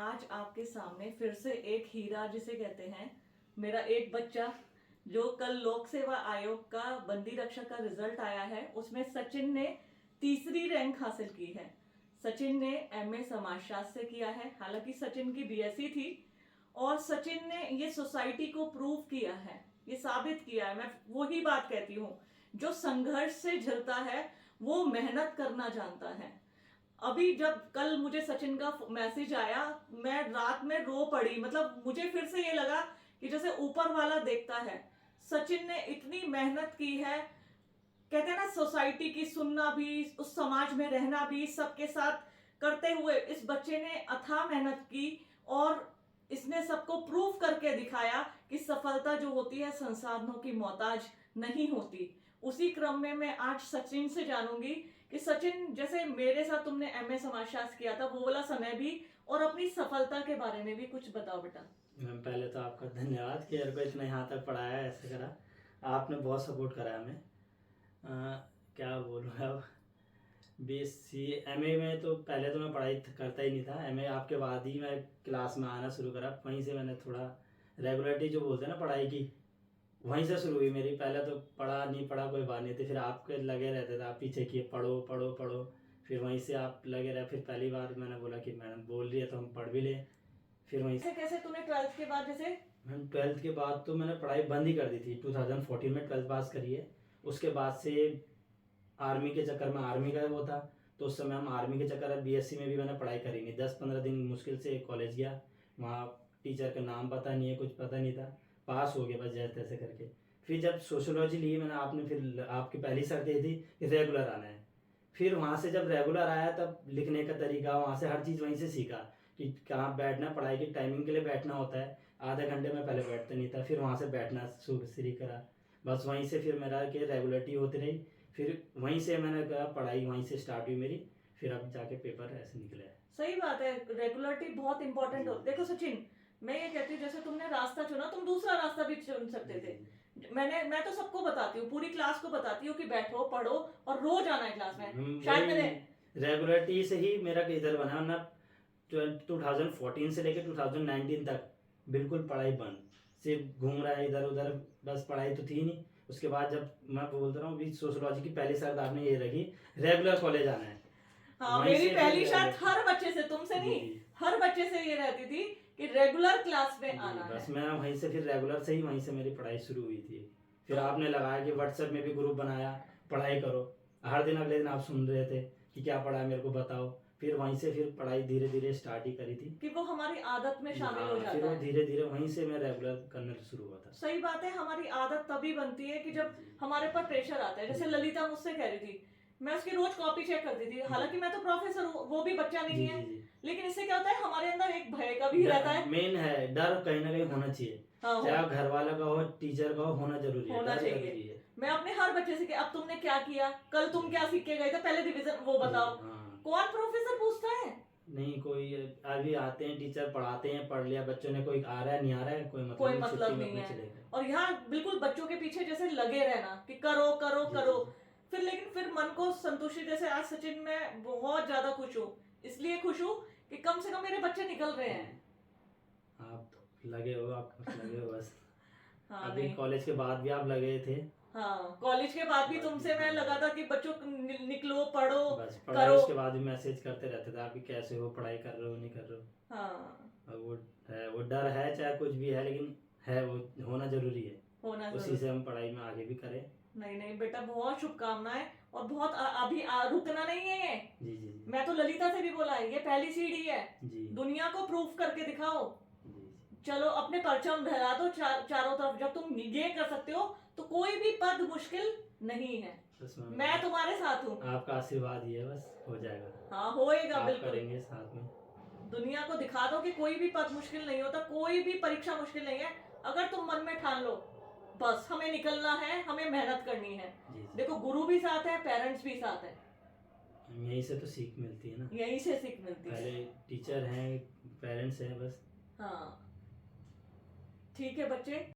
आज आपके सामने फिर से एक हीरा जिसे कहते हैं, मेरा एक बच्चा जो कल लोक सेवा आयोग का बंदी रक्षक का रिजल्ट आया है उसमें सचिन ने तीसरी रैंक हासिल की है। सचिन ने एमए समाजशास्त्र से किया है, हालांकि सचिन की बीएससी थी और सचिन ने ये सोसाइटी को प्रूव किया है, ये साबित किया है। मैं वही बात कहती हूँ, जो संघर्ष से झिलता है वो मेहनत करना जानता है। अभी जब कल मुझे सचिन का मैसेज आया, मैं रात में रो पड़ी। मतलब मुझे फिर से ये लगा कि जैसे ऊपर वाला देखता है, सचिन ने इतनी मेहनत की है। कहते हैं ना, सोसाइटी की सुनना भी, उस समाज में रहना भी, सबके साथ करते हुए इस बच्चे ने अथाह मेहनत की और इसने सबको प्रूव करके दिखाया कि सफलता जो होती है संसाधनों की मोहताज नहीं होती। उसी क्रम में मैं आज सचिन से जानूंगी कि सचिन, जैसे मेरे साथ तुमने एमए समाजशास्त्र किया था, वो वाला समय भी और अपनी सफलता के बारे में भी कुछ बताओ बेटा। मैम, पहले तो आपका धन्यवाद कि मेरे को इतना यहाँ तक पढ़ाया, ऐसे करा। आपने बहुत सपोर्ट करा हमें। क्या बोलूँ अब। बीएससी एमए में तो पहले तो मैं पढ़ाई करता ही नहीं था। एमए आपके बाद ही मैं क्लास में आना शुरू करा। वहीं से मैंने थोड़ा रेगुलरिटी जो बोलते हैं ना पढ़ाई की, वहीं से शुरू हुई मेरी। पहले तो पढ़ा नहीं पढ़ा कोई बात नहीं थी, फिर आपके लगे रहते थे, आप पीछे किए पढ़ो पढ़ो पढ़ो, फिर वहीं से आप लगे रहे। फिर पहली बार मैंने बोला कि मैडम बोल रही है तो हम पढ़ भी लें। फिर वहीं कैसे कैसे तूने 12th के बाद, जैसे मैम 12th के बाद तो मैंने पढ़ाई बंद ही कर दी थी। 2014 में 12th पास करी है। उसके बाद से आर्मी के चक्कर में, आर्मी का वो था तो उस समय हम आर्मी के चक्कर में बीएससी में भी मैंने पढ़ाई करी नहीं। 10-15 दिन मुश्किल से कॉलेज गया, वहाँ टीचर का नाम पता नहीं है, कुछ पता नहीं था, पास हो गया बस जैसे तैसे करके। फिर जब सोशोलॉजी ली मैंने, आपने फिर आपकी पहली शर्त ये थी कि रेगुलर आना है। फिर वहाँ से जब रेगुलर आया तब लिखने का तरीका, वहाँ से हर चीज़ वहीं से सीखा कि कहाँ बैठना, पढ़ाई की टाइमिंग के लिए बैठना होता है। आधे घंटे में पहले बैठते नहीं था, फिर वहाँ से बैठना शुरू करा। बस वहीं से फिर मेरा कि रेगुलरिटी होती रही। फिर वहीं से मैंने कहा पढ़ाई वहीं से स्टार्ट हुई मेरी। फिर अब जाके पेपर ऐसे निकले हैं। सही बात है, रेगुलरिटी बहुत इंपॉर्टेंट हो। देखो सचिन, मैं ये कहती हूँ, जैसे तुमने रास्ता चुना, तुम दूसरा रास्ता भी चुन सकते थे। मैं तो सबको बताती हूँ, पूरी क्लास को बताती हूँ कि बैठो पढ़ो और रोज आना है क्लास में। शायद मैंने रेगुलरिटी से ही मेरा इधर बना ना। 2014 से लेकर 2019 तक बिल्कुल पढ़ाई बंद, सिर्फ घूम रहा है इधर उधर, बस पढ़ाई तो थी नहीं। उसके बाद जब मैं बोलता रहा हूँ सोशोलॉजी की पहली शर्त आपने ये रखी, रेगुलर कॉलेज आना है। हाँ, मेरी पहली शर्त हर बच्चे से, तुमसे नहीं, हर बच्चे से ये रहती थी कि रेगुलर क्लास में आना बस है। मैं वहीं से फिर रेगुलर से ही वहीं से मेरी पढ़ाई शुरू हुई थी। फिर आपने लगाया कि व्हाट्सएप में भी ग्रुप बनाया, पढ़ाई करो। हर दिन अगले दिन आप सुन रहे थे कि क्या पढ़ा है मेरे को बताओ। फिर वहीं से फिर पढ़ाई धीरे धीरे स्टार्ट ही करी थी कि वो हमारी आदत में शामिल हो जाता फिर वो है। धीरे धीरे वहीं से मैं रेगुलर करना शुरू हुआ था। सही बात है, हमारी आदत तभी बनती है कि जब हमारे पर प्रेशर आता है। जैसे ललिता मुझसे कह रही थी, मैं उसकी रोज कॉपी चेक करती थी, हालांकि मैं तो प्रोफेसर हूँ, वो भी बच्चा नहीं है। लेकिन इससे क्या होता है, हमारे अंदर एक भय का भी रहता है। मेन है डर, कहीं ना कहीं होना चाहिए। हाँ, चाहे घर वाला का हो, टीचर का हो, होना जरूरी है, होना चाहिए। मैं अपने हर बच्चे से, अब तुमने क्या किया, कल तुम क्या सीख के गए थे, पहले रिवीजन वो बताओ। कौन प्रोफेसर पूछता है? नहीं, कोई अभी आते हैं टीचर पढ़ाते हैं, पढ़ लिया बच्चों ने, कोई आ रहा है नहीं आ रहा है, कोई मतलब नहीं है। और यहाँ बिल्कुल बच्चों के पीछे जैसे लगे रहना कि करो करो करो। फिर लेकिन फिर मन को संतुष्टि, जैसे आज सचिन में बहुत ज्यादा खुश हूँ, इसलिए खुश हूँ कि कम से कम मेरे बच्चे निकल रहे हैं। आप लगे हो, आप लगे हो बस। हाँ, अभी कॉलेज के बाद भी आप लगे थे। हाँ, कॉलेज के बाद भी तुमसे मैं लगा था कि बच्चों निकलो पढ़ो बस पढ़ाई उसके बाद भी मैसेज करते रहते थे आप भी, कैसे हो, पढ़ाई कर रहे हो नहीं कर रहे हो। हाँ, वो डर है, चाहे कुछ भी है, लेकिन है वो होना जरूरी है। उसी से हम पढ़ाई में आगे भी करें। नहीं नहीं बेटा, बहुत शुभकामनाएं। और बहुत अभी रुकना नहीं है ये। जी जी जी। मैं तो ललिता से भी बोला है, ये पहली सीढ़ी है जी। दुनिया को प्रूफ करके दिखाओ। जी। चलो अपने परचम फहरा दो चारों तरफ। जब तुम ये कर सकते हो तो कोई भी पद मुश्किल नहीं है। मैं तुम्हारे साथ हूँ, आपका आशीर्वाद ही है, बस हो जाएगा। हाँ, होएगा, बिल्कुल करेंगे साथ में। दुनिया को दिखा दो कि कोई भी पद मुश्किल नहीं होता, कोई भी परीक्षा मुश्किल नहीं है। अगर तुम मन में ठान लो, बस हमें निकलना है, हमें मेहनत करनी है। देखो, गुरु भी साथ है, पेरेंट्स भी साथ है। यहीं से तो सीख मिलती है ना, यहीं से सीख मिलती है। पहले टीचर हैं, पेरेंट्स हैं, बस। हाँ, ठीक है बच्चे।